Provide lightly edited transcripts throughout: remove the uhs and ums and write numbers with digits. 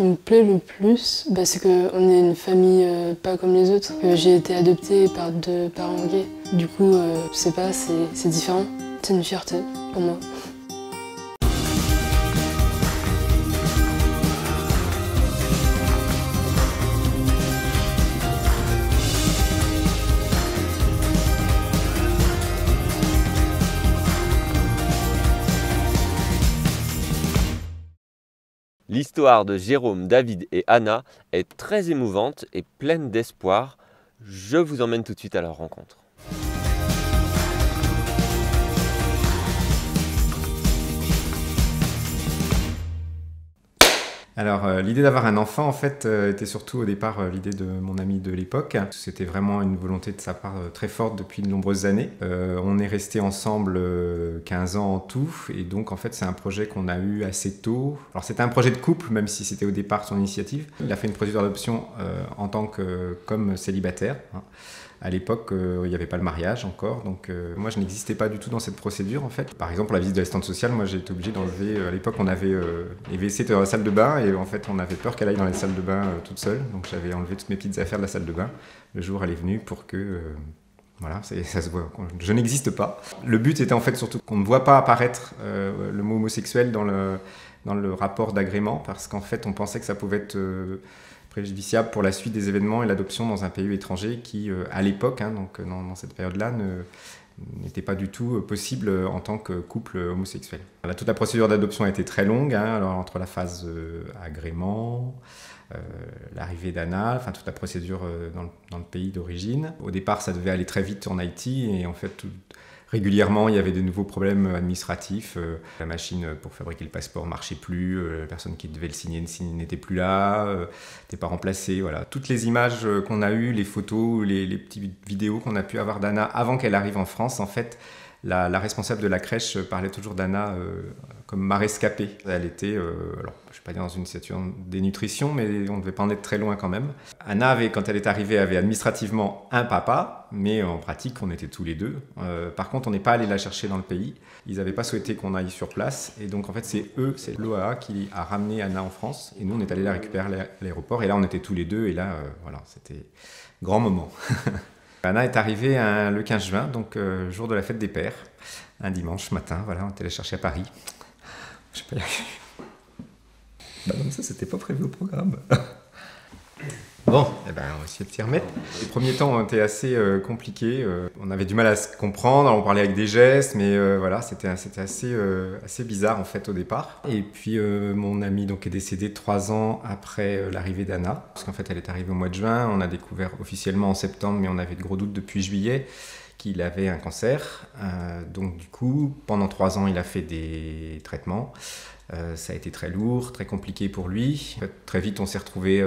qui me plaît le plus, c'est qu'on est une famille pas comme les autres. J'ai été adoptée par 2 parents gays. Du coup, je sais pas, c'est différent. C'est une fierté pour moi. L'histoire de Jérôme, David et Anna est très émouvante et pleine d'espoir. Je vous emmène tout de suite à leur rencontre. Alors l'idée d'avoir un enfant en fait était surtout au départ l'idée de mon ami de l'époque. C'était vraiment une volonté de sa part très forte depuis de nombreuses années. On est resté ensemble 15 ans en tout et donc en fait c'est un projet qu'on a eu assez tôt. Alors c'était un projet de couple même si c'était au départ son initiative. Il a fait une procédure d'adoption en tant que comme célibataire. À l'époque, il n'y avait pas le mariage encore, donc moi je n'existais pas du tout dans cette procédure en fait. Par exemple, pour la visite de l'assistante sociale, moi j'ai été obligé d'enlever, à l'époque on avait les WC étaient dans la salle de bain et en fait on avait peur qu'elle aille dans la salle de bain toute seule, donc j'avais enlevé toutes mes petites affaires de la salle de bain. Le jour elle est venue pour que, voilà, ça se voit, je n'existe pas. Le but était en fait surtout qu'on ne voit pas apparaître le mot homosexuel dans le rapport d'agrément, parce qu'en fait on pensait que ça pouvait être préjudiciable pour la suite des événements et l'adoption dans un pays étranger qui, à l'époque, donc dans cette période-là, n'était pas du tout possible en tant que couple homosexuel. Toute la procédure d'adoption a été très longue, alors entre la phase agrément, l'arrivée d'Anna, enfin toute la procédure dans le pays d'origine. Au départ, ça devait aller très vite en Haïti et en fait, régulièrement, il y avait de nouveaux problèmes administratifs. La machine pour fabriquer le passeport ne marchait plus, la personne qui devait le signer n'était plus là, n'était pas remplacée. Voilà. Toutes les images qu'on a eues, les photos, les petites vidéos qu'on a pu avoir d'Anna avant qu'elle arrive en France, en fait, la responsable de la crèche parlait toujours d'Anna comme ma rescapée. Elle était, alors, je ne vais pas dire dans une situation de dénutrition, mais on ne devait pas en être très loin quand même. Anna, quand elle est arrivée, avait administrativement un papa, mais en pratique, on était tous les deux. Par contre, on n'est pas allé la chercher dans le pays. Ils n'avaient pas souhaité qu'on aille sur place. Et donc, en fait, c'est l'OAA qui a ramené Anna en France. Et nous, on est allé la récupérer à l'aéroport. Et là, on était tous les deux. Et là, voilà, c'était grand moment. Anna est arrivée le 15 juin, donc jour de la fête des pères, un dimanche matin. Voilà, on est allé chercher à Paris. Je sais pas y arriver. Bah non, ça, c'était pas prévu au programme. Bon, on va essayer de s'y remettre. Les premiers temps ont été assez compliqués. On avait du mal à se comprendre, on parlait avec des gestes, mais voilà, c'était assez bizarre en fait au départ. Et puis mon ami donc, est décédé 3 ans après l'arrivée d'Anna, parce qu'en fait elle est arrivée au mois de juin, on a découvert officiellement en septembre, mais on avait de gros doutes depuis juillet qu'il avait un cancer. Donc du coup, pendant 3 ans, il a fait des traitements. Ça a été très lourd, très compliqué pour lui. Très vite, on s'est retrouvés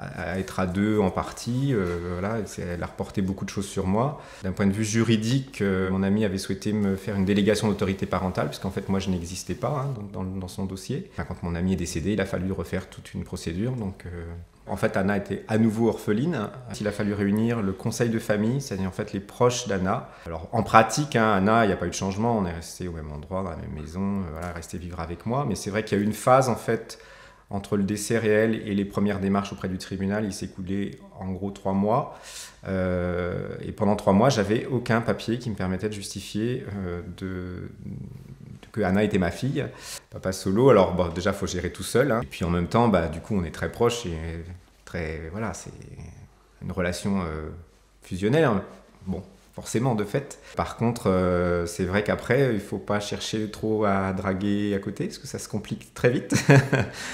à être à 2 en partie, voilà, elle a reporté beaucoup de choses sur moi. D'un point de vue juridique, mon ami avait souhaité me faire une délégation d'autorité parentale, puisqu'en fait moi je n'existais pas dans son dossier. Enfin, quand mon ami est décédé, il a fallu refaire toute une procédure. Donc, en fait, Anna était à nouveau orpheline. Il a fallu réunir le conseil de famille, c'est-à-dire en fait les proches d'Anna. Alors en pratique, Anna, il n'y a pas eu de changement, on est resté au même endroit, dans la même maison, voilà, resté vivre avec moi. Mais c'est vrai qu'il y a eu une phase en fait entre le décès réel et les premières démarches auprès du tribunal, il s'est écoulé en gros 3 mois. Et pendant 3 mois, j'avais aucun papier qui me permettait de justifier que Anna était ma fille. Papa solo, alors bon, déjà, il faut gérer tout seul. Et puis en même temps, du coup, on est très proches et voilà, c'est une relation fusionnelle. Bon, forcément de fait. Par contre, c'est vrai qu'après, il ne faut pas chercher trop à draguer à côté, parce que ça se complique très vite.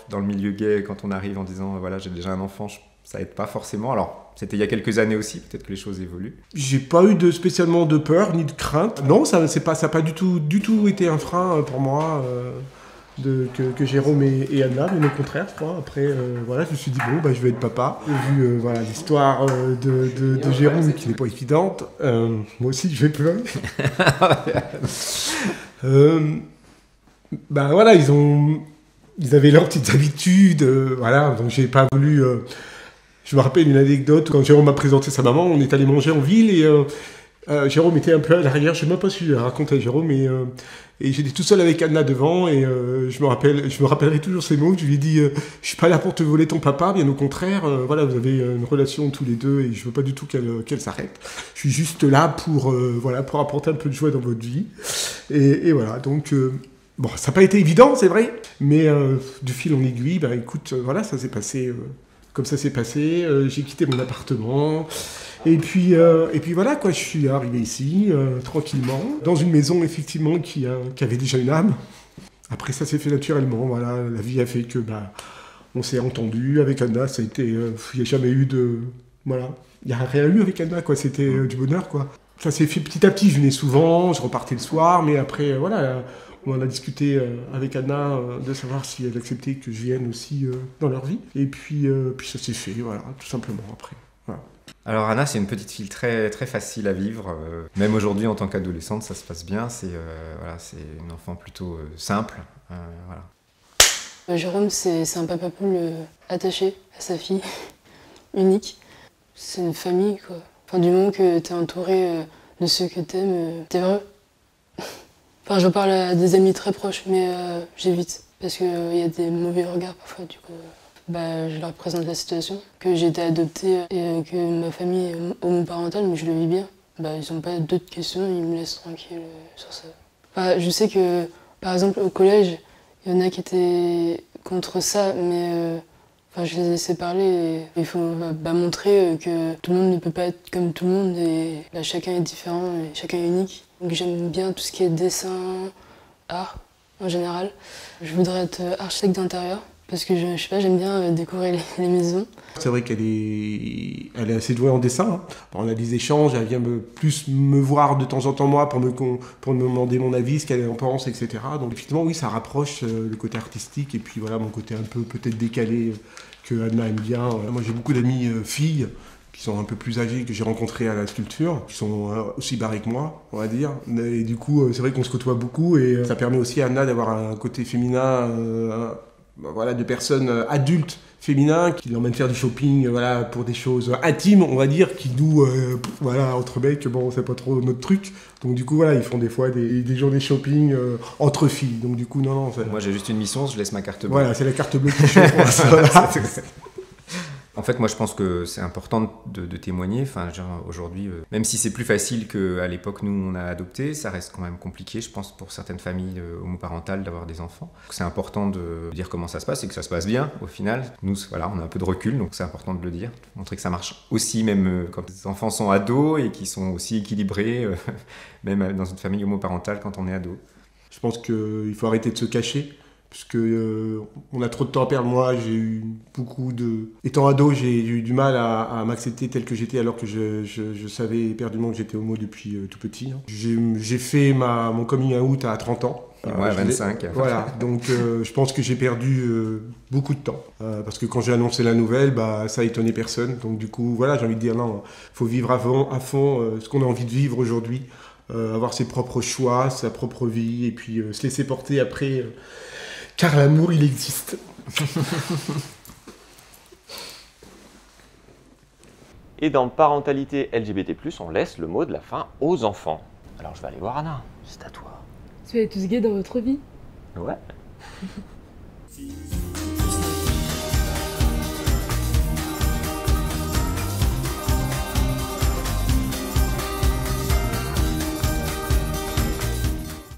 Dans le milieu gay, quand on arrive en disant « voilà, j'ai déjà un enfant », ça aide pas forcément. Alors, c'était il y a quelques années aussi, peut-être que les choses évoluent. J'ai pas eu spécialement de peur ni de crainte. Non, ça n'a pas du tout été un frein pour moi. Que Jérôme et Anna, mais au contraire, je crois. Après, voilà, je me suis dit, bon, je vais être papa. Vu voilà, l'histoire de Jérôme, qui n'est pas évidente, moi aussi, je vais pleurer. Voilà, ils avaient leurs petites habitudes, voilà, donc j'ai pas voulu... je me rappelle une anecdote, quand Jérôme m'a présenté sa maman, on est allé manger en ville et Jérôme était un peu à l'arrière, je ne sais même pas si je l'ai raconté à Jérôme, et j'étais tout seul avec Anna devant, et je me rappellerai toujours ces mots. Je lui ai dit je suis pas là pour te voler ton papa, bien au contraire, voilà, vous avez une relation tous les deux, et je veux pas du tout qu'elle s'arrête. Je suis juste là pour apporter un peu de joie dans votre vie, et voilà, donc... Bon, ça n'a pas été évident, c'est vrai, mais de fil en aiguille, bah écoute, voilà, ça s'est passé comme ça s'est passé. J'ai quitté mon appartement, et puis voilà, quoi, je suis arrivé ici, tranquillement, dans une maison, effectivement, qui avait déjà une âme. Après, ça s'est fait naturellement, voilà, la vie a fait que, bah, on s'est entendu avec Anna, ça a été, il n'y a jamais eu de... Voilà, il n'y a rien eu avec Anna, quoi, c'était du bonheur, quoi. Ça s'est fait petit à petit, je venais souvent, je repartais le soir, mais après, voilà... On en a discuté avec Anna de savoir si elle acceptait que je vienne aussi dans leur vie. Et puis ça s'est fait, voilà, tout simplement après. Voilà. Alors Anna, c'est une petite fille très, très facile à vivre. Même aujourd'hui, en tant qu'adolescente, ça se passe bien. C'est une enfant plutôt simple. Voilà. Jérôme, c'est un papa poule attaché à sa fille, unique. C'est une famille, quoi. Enfin, du moment que t'es entouré de ceux que t'aimes, t'es heureux. Enfin, je parle à des amis très proches, mais j'évite. Parce qu'il y a des mauvais regards parfois, du coup. Je leur présente la situation, que j'ai été adoptée et que ma famille est homoparentale, mais je le vis bien. Ils n'ont pas d'autres questions, ils me laissent tranquille sur ça. Enfin, je sais que, par exemple, au collège, il y en a qui étaient contre ça, mais je les ai laissés parler. Et il faut montrer que tout le monde ne peut pas être comme tout le monde, et là, chacun est différent et chacun est unique. Donc j'aime bien tout ce qui est dessin, art en général. Je voudrais être architecte d'intérieur parce que je sais pas, j'aime bien décorer les maisons. C'est vrai qu'elle est assez douée en dessin. Hein. On a des échanges, elle vient plus me voir de temps en temps moi pour me demander mon avis, ce qu'elle en pense, etc. Donc effectivement oui, ça rapproche le côté artistique et puis voilà mon côté un peu peut-être décalé que Anna aime bien. Moi j'ai beaucoup d'amis filles qui sont un peu plus âgés, que j'ai rencontrés à la sculpture, qui sont aussi barrés que moi, on va dire. Et du coup, c'est vrai qu'on se côtoie beaucoup, et ça permet aussi à Anna d'avoir un côté féminin, de personnes adultes féminins, qui l'emmènent faire du shopping, pour des choses intimes, on va dire, qui nous, entre mecs, bon, c'est pas trop notre truc. Donc du coup, ils font des fois des journées shopping entre filles. Donc du coup, non. Moi, j'ai juste une mission, je laisse ma carte bleue. Voilà, c'est la carte bleue qui chauffe. En fait, moi, je pense que c'est important de témoigner. Enfin, aujourd'hui, même si c'est plus facile qu'à l'époque, nous, on a adopté, ça reste quand même compliqué, je pense, pour certaines familles homoparentales d'avoir des enfants. C'est important de dire comment ça se passe et que ça se passe bien, au final. Nous, on a un peu de recul, donc c'est important de le dire. Montrer que ça marche aussi, même quand les enfants sont ados et qu'ils sont aussi équilibrés, même dans une famille homoparentale quand on est ado. Je pense qu'il faut arrêter de se cacher. Parce que on a trop de temps à perdre. Moi, j'ai eu étant ado, j'ai eu du mal à m'accepter tel que j'étais, alors que je savais éperdument que j'étais homo depuis tout petit. Hein. J'ai fait mon coming out à 30 ans. Ouais, 25. Voilà, donc je pense que j'ai perdu beaucoup de temps. Parce que quand j'ai annoncé la nouvelle, ça a étonné personne. Donc du coup, j'ai envie de dire non, il faut vivre à fond ce qu'on a envie de vivre aujourd'hui. Avoir ses propres choix, sa propre vie, et puis se laisser porter après... car l'amour, il existe. Et dans parentalité LGBT+, on laisse le mot de la fin aux enfants. Alors je vais aller voir Anna, c'est à toi. Tu es tous gays dans votre vie? Ouais.